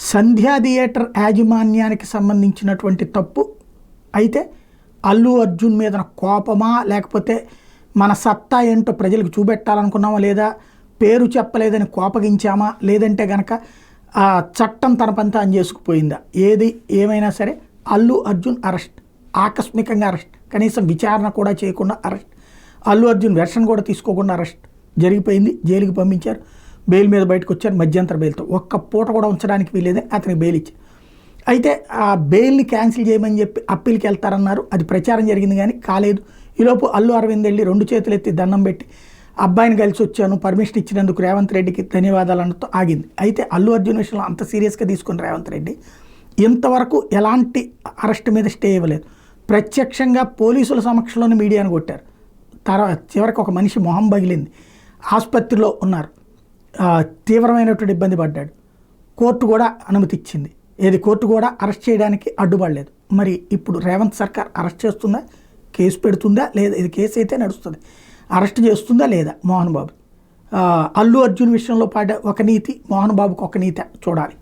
సంధ్యా theatre యాజమాన్యానికి సంబంధించినటువంటి తప్పు అయితే అల్లు అర్జున్ మీద కోపమా లేకపోతే మన సత్తా ఏంటో ప్రజలకు చూపెట్టాలనుకున్నామా లేదా పేరు చెప్పలేదని కోపగించామా లేదంటే గనక ఆ చట్టం తన పని తాను చేసుకుపోయిందా ఏది ఏమైనా సరే అల్లు అర్జున్ అరెస్ట్ ఆకస్మికంగా అరెస్ట్ కనీసం విచారణ కూడా చేయకుండా అరెస్ట్ అల్లు అర్జున్ వెర్షన్ కూడా తీసుకోకుండా అరెస్ట్ జరిగిపోయింది జైలుకి పంపించారు బెయిల్ మీద బయటకు వచ్చారు మధ్యంతర బెయిల్తో ఒక్క పూట కూడా ఉంచడానికి వీలేదే అతనికి బెయిల్ ఇచ్చారు అయితే ఆ బెయిల్ని క్యాన్సిల్ చేయమని చెప్పి అప్పీల్కి వెళ్తారన్నారు అది ప్రచారం జరిగింది కానీ కాలేదు ఈలోపు అల్లు అరవింద్ వెళ్ళి 2 చేతులు ఎత్తి దండం పెట్టి అబ్బాయిని కలిసి వచ్చాను పర్మిషన్ ఇచ్చినందుకు రేవంత్ రెడ్డికి ధన్యవాదాలు అన్నట్టు ఆగింది అయితే అల్లు అర్జున్ విషయంలో అంత సీరియస్గా తీసుకుని రేవంత్ రెడ్డి ఇంతవరకు ఎలాంటి అరెస్ట్ మీద స్టే ఇవ్వలేదు ప్రత్యక్షంగా పోలీసుల సమక్షంలోనే మీడియాను కొట్టారు తర్వాత చివరికి ఒక మనిషి మొహం పగిలింది ఆసుపత్రిలో ఉన్నారు తీవ్రమైనటువంటి ఇబ్బంది పడ్డాడు కోర్టు కూడా అనుమతి ఇచ్చింది కోర్టు కూడా అరెస్ట్ చేయడానికి అడ్డుపడలేదు మరి ఇప్పుడు రేవంత్ సర్కార్ అరెస్ట్ చేస్తుందా కేసు పెడుతుందా లేదా ఇది కేసు అయితే నడుస్తుంది అరెస్ట్ చేస్తుందా లేదా మోహన్ బాబు అల్లు అర్జున్ విషయంలో పాడే ఒక నీతి మోహన్ బాబుకి ఒక నీతి చూడాలి